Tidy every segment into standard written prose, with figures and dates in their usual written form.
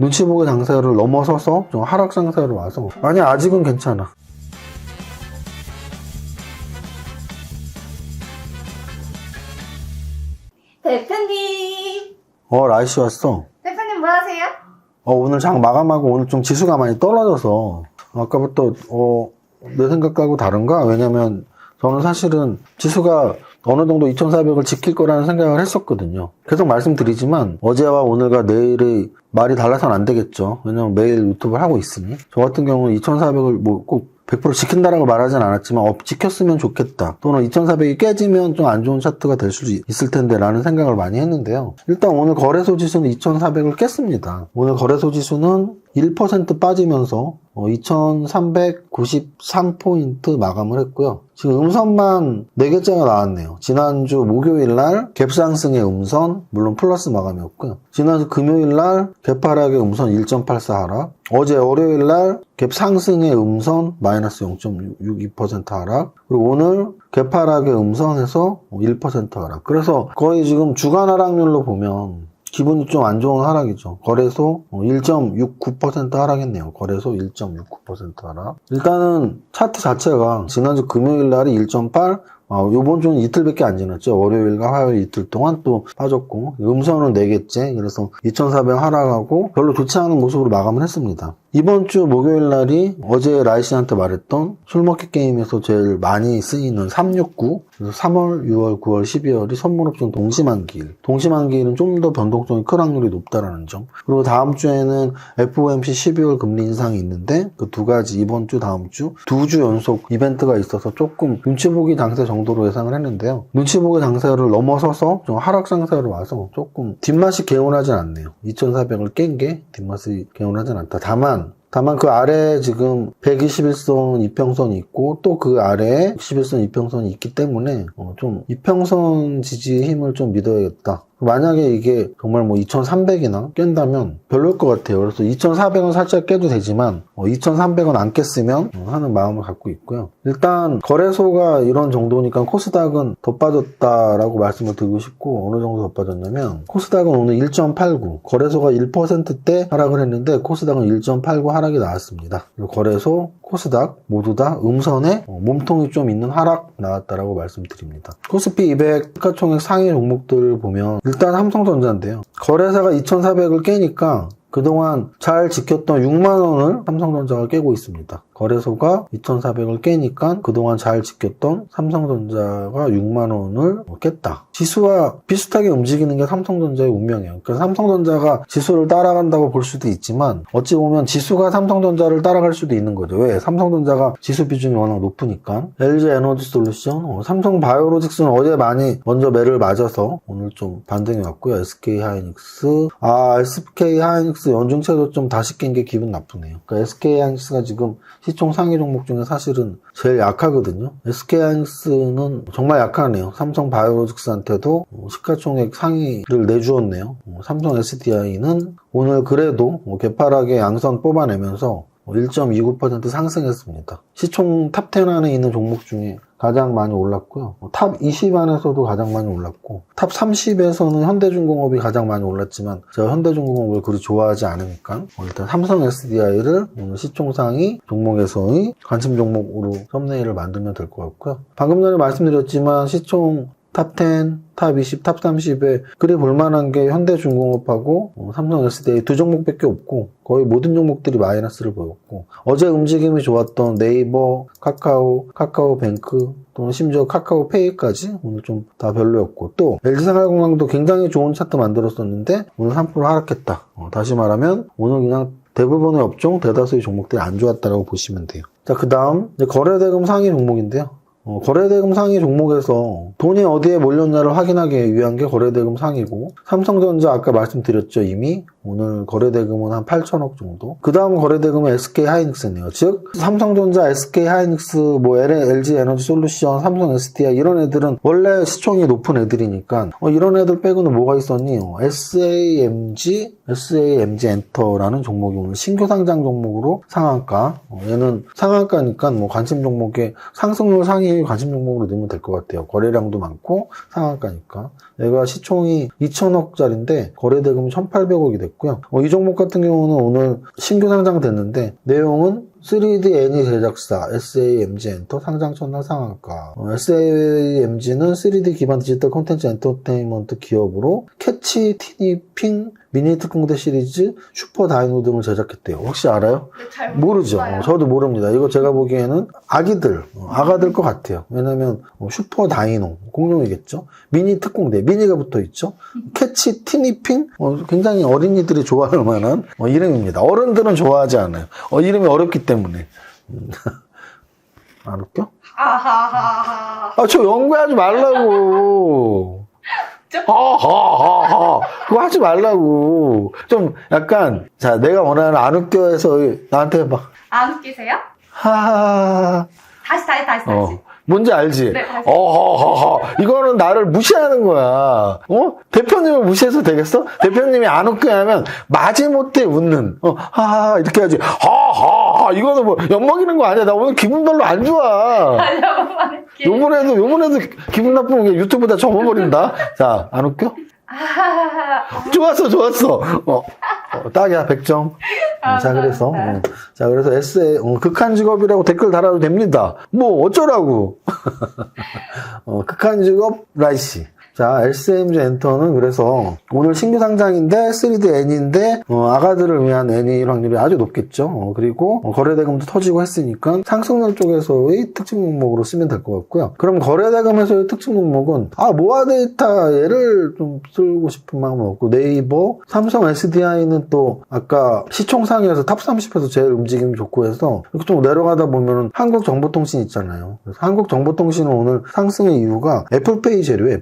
눈치 보기 장세를 넘어서서 좀 하락 장세로 와서 아니 아직은 괜찮아. 대표님! 라이씨 왔어. 대표님 뭐 하세요? 오늘 장 마감하고 오늘 좀 지수가 많이 떨어져서 아까부터 내 생각하고 다른가? 왜냐면 저는 사실은 지수가 어느 정도 2400을 지킬 거라는 생각을 했었거든요. 계속 말씀드리지만 어제와 오늘과 내일의 말이 달라서는 안 되겠죠. 왜냐면 매일 유튜브를 하고 있으니. 저 같은 경우는 2400을 뭐 꼭 100% 지킨다라고 말하진 않았지만 지켰으면 좋겠다. 또는 2400이 깨지면 좀 안 좋은 차트가 될 수 있을 텐데 라는 생각을 많이 했는데요. 일단 오늘 거래소 지수는 2400을 깼습니다. 오늘 거래소 지수는 1% 빠지면서 2393포인트 마감을 했고요. 지금 음선만 4개째가 나왔네요. 지난주 목요일날 갭상승의 음선, 물론 플러스 마감이었고요. 지난주 금요일날 갭하락의 음선 1.84 하락, 어제 월요일날 갭상승의 음선 마이너스 0.62% 하락, 그리고 오늘 갭하락의 음선에서 1% 하락. 그래서 거의 지금 주간 하락률로 보면 기분이 좀 안 좋은 하락이죠. 거래소 1.69% 하락했네요. 거래소 1.69% 하락. 일단은 차트 자체가 지난주 금요일 날이 1.8, 요번 주는 이틀밖에 안 지났죠. 월요일과 화요일 이틀 동안 또 빠졌고, 음선은 4개째. 그래서 2400 하락하고 별로 좋지 않은 모습으로 마감을 했습니다. 이번 주 목요일 날이 어제 라이씨한테 말했던 술먹기 게임에서 제일 많이 쓰이는 369. 그래서 3월, 6월, 9월, 12월이 선물옵션 동시만기일. 동시만기일은 좀 더 변동성이 큰 확률이 높다라는 점. 그리고 다음 주에는 FOMC 12월 금리 인상이 있는데 그 두 가지 이번 주, 다음 주 2주 연속 이벤트가 있어서 조금 눈치 보기 장세 정도로 예상을 했는데요. 눈치 보기 장세를 넘어서서 좀 하락 장세로 와서 조금 뒷맛이 개운하진 않네요. 2400을 깬 게 뒷맛이 개운하진 않다. 다만 그 아래에 지금 121선 이평선이 있고 또 그 아래에 61선 이평선이 있기 때문에 좀 이평선 지지의 힘을 좀 믿어야겠다. 만약에 이게 정말 뭐 2300이나 깬다면 별로일 것 같아요. 그래서 2400은 살짝 깨도 되지만 2300은 안 깼으면 하는 마음을 갖고 있고요. 일단 거래소가 이런 정도니까 코스닥은 더 빠졌다라고 말씀을 드리고 싶고, 어느 정도 더 빠졌냐면 코스닥은 오늘 1.89, 거래소가 1%대 하락을 했는데 코스닥은 1.89 하락이 나왔습니다. 거래소, 코스닥 모두 다 음선에 몸통이 좀 있는 하락 나왔다라고 말씀드립니다. 코스피 200 시가총액 상위 종목들을 보면 일단 삼성전자인데요. 거래사가 2400을 깨니까 그동안 잘 지켰던 6만원을 삼성전자가 깨고 있습니다. 거래소가 2400을 깨니까 그동안 잘 지켰던 삼성전자가 6만원을 깼다. 지수와 비슷하게 움직이는 게 삼성전자의 운명이에요. 그러니까 삼성전자가 지수를 따라간다고 볼 수도 있지만 어찌 보면 지수가 삼성전자를 따라갈 수도 있는 거죠. 왜? 삼성전자가 지수 비중이 워낙 높으니까. LG에너지솔루션, 삼성바이오로직스는 어제 많이 먼저 매를 맞아서 오늘 좀 반등이 왔고요. SK하이닉스, SK하이닉스 연중채도 좀 다시 깬 게 기분 나쁘네요. 그러니까 SK하이닉스가 지금 시총 상위 종목 중에 사실은 제일 약하거든요. SK하이닉스는 정말 약하네요. 삼성바이오로직스한테도 시가총액 상위를 내주었네요. 삼성 SDI는 오늘 그래도 개파락의 양선 뽑아내면서 1.29% 상승했습니다. 시총 탑10 안에 있는 종목 중에 가장 많이 올랐고요. 탑 20 안에서도 가장 많이 올랐고, 탑 30에서는 현대중공업이 가장 많이 올랐지만 제가 현대중공업을 그리 좋아하지 않으니까 일단 삼성 SDI를 오늘 시총 상위 종목에서의 관심 종목으로 썸네일을 만들면 될 것 같고요. 방금 전에 말씀드렸지만 시총 탑10, 탑20, 탑30에 그리 볼만한 게 현대중공업하고 삼성 SDI 두 종목밖에 없고 거의 모든 종목들이 마이너스를 보였고, 어제 움직임이 좋았던 네이버, 카카오뱅크 또는 심지어 카카오페이까지 오늘 좀 다 별로였고, 또 LG생활건강도 굉장히 좋은 차트 만들었었는데 오늘 3% 하락했다. 다시 말하면 오늘 그냥 대부분의 업종, 대다수의 종목들이 안 좋았다라고 보시면 돼요. 자, 그 다음 거래대금 상위 종목인데요. 거래대금 상위 종목에서 돈이 어디에 몰렸냐를 확인하기 위한 게 거래대금 상위고, 삼성전자 아까 말씀드렸죠. 이미 오늘 거래대금은 한 8천억 정도. 그 다음 거래대금은 SK하이닉스네요. 즉 삼성전자, SK하이닉스, LG에너지솔루션, 삼성 SDI 이런 애들은 원래 시총이 높은 애들이니까 이런 애들 빼고는 뭐가 있었니? SAMG 엔터라는 종목이 오늘 신규 상장 종목으로 상한가. 얘는 상한가니까 관심 종목의 상승률 상위 굉장히 관심 종목으로 넣으면 될 것 같아요. 거래량도 많고 상한가니까. 얘가 시총이 2천억짜리인데 거래대금이 1,800억이 됐고요. 이 종목 같은 경우는 오늘 신규 상장됐는데 내용은 3D 애니 제작사 SAMG 엔터 상장 첫날 상한가. SAMG는 3D 기반 디지털 콘텐츠 엔터테인먼트 기업으로 캐치, 티니핑, 미니 특공대 시리즈, 슈퍼 다이노 등을 제작했대요. 혹시 알아요? 잘 모르죠. 몰라요. 저도 모릅니다. 이거 제가 보기에는 아가들 것 같아요. 왜냐면 슈퍼 다이노, 공룡이겠죠. 미니 특공대, 미니가 붙어 있죠. 캐치, 티니핑, 굉장히 어린이들이 좋아할 만한 이름입니다. 어른들은 좋아하지 않아요. 이름이 어렵기 때문에. 안 웃겨? 하하하하. 저 연구하지 말라고. 하하하하. 그거 하지 말라고. 좀 약간, 자, 내가 원하는 안 웃겨 해서 나한테 해봐. 안 웃기세요? 하하하하. 다시. 뭔지 알지? 네, 다시. 이거는 나를 무시하는 거야. 대표님을 무시해서 되겠어? 대표님이 안 웃게 하면 마지못해 웃는. 하하 이렇게 하지. 하하 이거는 뭐 엿먹이는 거 아니야. 나 오늘 기분 별로 안 좋아. 아니요만 할게. 요번에도 기분 나쁘면 그냥 유튜브 다 접어버린다. 자, 안 웃겨? 좋았어. 딱이야, 100점. 자, 그래서 에세이, 극한 직업이라고 댓글 달아도 됩니다. 뭐, 어쩌라고. 극한 직업, 라이씨. 자, SMG 엔터는 그래서 오늘 신규 상장인데 3D 애니인데 아가들을 위한 애니일 확률이 아주 높겠죠. 그리고 거래대금도 터지고 했으니까 상승률 쪽에서의 특징 종목으로 쓰면 될 것 같고요. 그럼 거래대금에서의 특징 종목은 모아 데이터 얘를 좀 쓰고 싶은 마음은 없고 네이버, 삼성 SDI는 또 아까 시총상위에서 탑 30에서 제일 움직임이 좋고 해서 이렇게 좀 내려가다 보면은 한국정보통신 있잖아요. 그래서 한국정보통신은 오늘 상승의 이유가 애플페이 재료예요.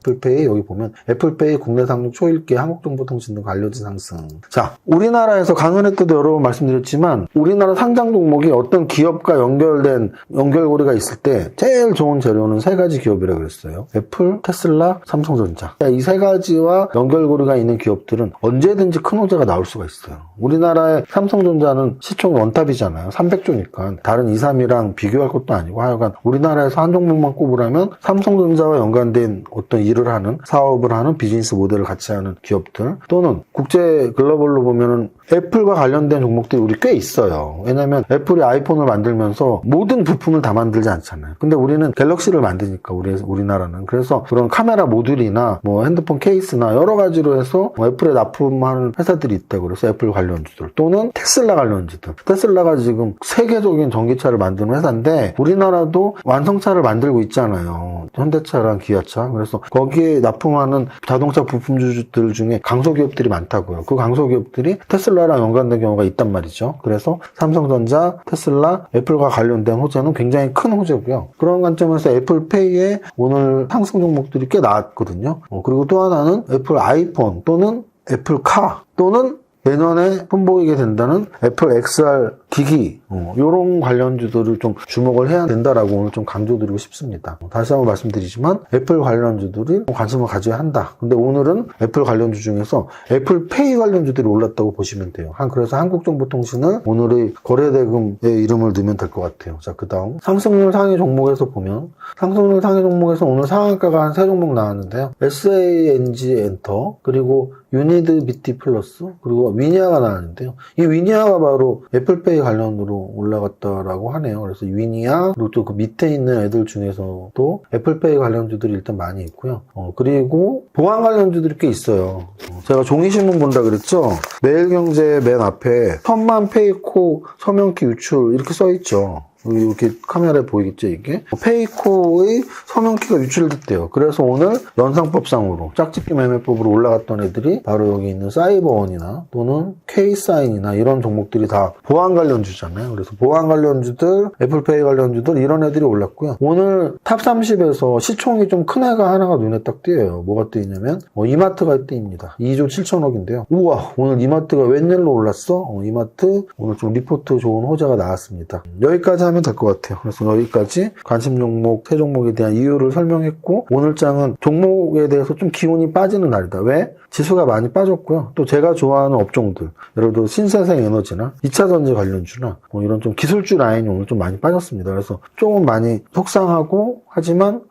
애플페이 여기 보면 애플페이 국내 상륙 초일기 한국정보통신 등 관련주 상승. 자, 우리나라에서 강연회 때도 여러 번 말씀드렸지만 우리나라 상장 종목이 어떤 기업과 연결된 연결고리가 있을 때 제일 좋은 재료는 세 가지 기업이라고 그랬어요. 애플, 테슬라, 삼성전자. 이 세 가지와 연결고리가 있는 기업들은 언제든지 큰 호재가 나올 수가 있어요. 우리나라의 삼성전자는 시총이 원탑이잖아요. 300조니까 다른 2, 3이랑 비교할 것도 아니고 하여간 우리나라에서 한 종목만 꼽으라면 삼성전자와 연관된 어떤 일을 하는, 사업을 하는, 비즈니스 모델을 같이 하는 기업들 또는 국제 글로벌로 보면은 애플과 관련된 종목들이 우리 꽤 있어요. 왜냐면 애플이 아이폰을 만들면서 모든 부품을 다 만들지 않잖아요. 근데 우리는 갤럭시를 만드니까 우리나라는. 그래서 그런 카메라 모듈이나 뭐 핸드폰 케이스나 여러 가지로 해서 애플에 납품하는 회사들이 있다고. 그래서 애플 관련주들 또는 테슬라 관련주들. 테슬라가 지금 세계적인 전기차를 만드는 회사인데 우리나라도 완성차를 만들고 있잖아요. 현대차랑 기아차. 그래서 거기에 납품하는 자동차 부품주들 중에 강소기업들이 많다고요. 그 강소기업들이 테슬라랑 연관된 경우가 있단 말이죠. 그래서 삼성전자, 테슬라, 애플과 관련된 호재는 굉장히 큰 호재고요. 그런 관점에서 애플페이에 오늘 상승 종목들이 꽤 나왔거든요. 그리고 또 하나는 애플 아이폰 또는 애플카 또는 내년에 선보이게 된다는 애플 XR 기기 이런 관련주들을 좀 주목을 해야 된다라고 오늘 좀 강조드리고 싶습니다. 다시 한번 말씀드리지만 애플 관련주들이 관심을 가져야 한다. 근데 오늘은 애플 관련주 중에서 애플페이 관련주들이 올랐다고 보시면 돼요. 그래서 한국정보통신은 오늘의 거래대금의 이름을 넣으면 될 것 같아요. 자, 그 다음 상승률 상위 종목에서 보면 상승률 상위 종목에서 오늘 상한가가 한 3종목 나왔는데요. SANG 엔터 그리고 유니드 BT 플러스 그리고 위니아가 나왔는데요. 이 위니아가 바로 애플페이 관련으로 올라갔다라고 하네요. 그래서 위니아 그리고 또 그 밑에 있는 애들 중에서도 애플페이 관련주들이 일단 많이 있고요. 그리고 보안 관련주들이 꽤 있어요. 제가 종이신문 본다 그랬죠. 매일경제 맨 앞에 1000만 페이코 서명키 유출 이렇게 써있죠. 이렇게 카메라에 보이겠죠, 이게? 페이코의 서명키가 유출됐대요. 그래서 오늘 연상법상으로 짝짓기 매매법으로 올라갔던 애들이 바로 여기 있는 사이버원이나 또는 K사인이나 이런 종목들이 다 보안 관련주잖아요. 그래서 보안 관련주들, 애플페이 관련주들 이런 애들이 올랐고요. 오늘 탑 30에서 시총이 좀 큰 애가 하나가 눈에 딱 띄어요. 뭐가 띄냐면 이마트가 띄입니다. 2조 7천억인데요. 우와, 오늘 이마트가 웬일로 올랐어? 이마트 오늘 좀 리포트 좋은 호재가 나왔습니다. 여기까지 이해하면 될 것 같아요. 그래서 여기까지 관심 종목, 세 종목에 대한 이유를 설명했고, 오늘 장은 종목에 대해서 좀 기운이 빠지는 날이다. 왜? 지수가 많이 빠졌고요. 또 제가 좋아하는 업종들, 예를 들어 신재생 에너지나 2차전지 관련주나 뭐 이런 좀 기술주 라인이 오늘 좀 많이 빠졌습니다. 그래서 조금 많이 속상하고, 하지만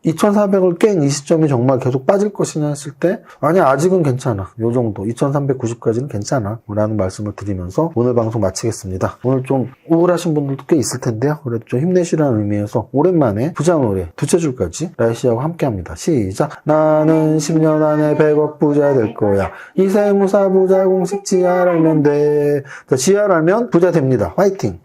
2400을 깬 이 시점이 정말 계속 빠질 것이냐 했을 때 아니 아직은 괜찮아. 요 정도 2390까지는 괜찮아 라는 말씀을 드리면서 오늘 방송 마치겠습니다. 오늘 좀 우울하신 분들도 꽤 있을 텐데요. 그래도 좀 힘내시라는 의미에서 오랜만에 부자 노래 두째 줄까지 라이씨하고 함께합니다. 시작. 나는 10년 안에 100억 부자 될 거야. 이 세무사 부자 공식 지알 알면 돼. 지알 알면 부자 됩니다. 화이팅!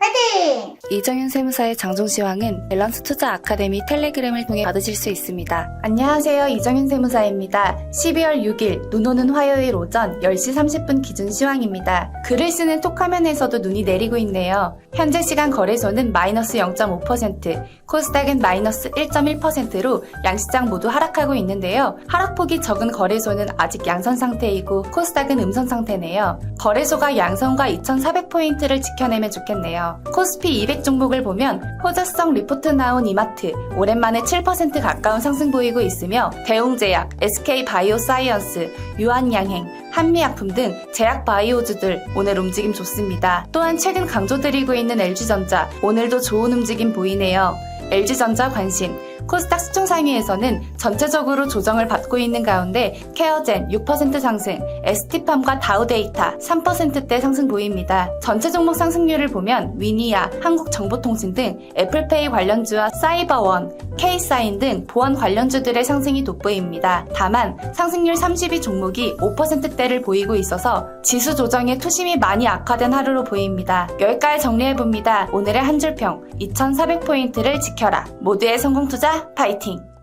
이정현 세무사의 장종시황은 밸런스 투자 아카데미 텔레그램을 통해 받으실 수 있습니다. 안녕하세요. 이정현 세무사입니다. 12월 6일 눈 오는 화요일 오전 10시 30분 기준 시황입니다. 글을 쓰는 톡화면에서도 눈이 내리고 있네요. 현재 시간 거래소는 마이너스 0.5%, 코스닥은 마이너스 1.1%로 양시장 모두 하락하고 있는데요. 하락폭이 적은 거래소는 아직 양선 상태이고 코스닥은 음선 상태네요. 거래소가 양선과 2400포인트를 지켜내면 좋겠네요. 코스피 200 종목을 보면 호재성 리포트 나온 이마트 오랜만에 7% 가까운 상승 보이고 있으며 대웅제약, SK바이오사이언스, 유한양행, 한미약품 등 제약 바이오주들 오늘 움직임 좋습니다. 또한 최근 강조드리고 있는 LG전자 오늘도 좋은 움직임 보이네요. LG전자 관심 코스닥 수총 상위에서는 전체적으로 조정을 받고 있는 가운데 케어젠 6% 상승, ST팜과 다우데이터 3%대 상승 보입니다. 전체 종목 상승률을 보면 위니아, 한국정보통신 등 애플페이 관련주와 사이버원, K사인 등 보안 관련주들의 상승이 돋보입니다. 다만 상승률 32 종목이 5%대를 보이고 있어서 지수 조정에 투심이 많이 악화된 하루로 보입니다. 여기까지 정리해봅니다. 오늘의 한 줄평 2400포인트를 지켜라. 모두의 성공 투자 파이팅!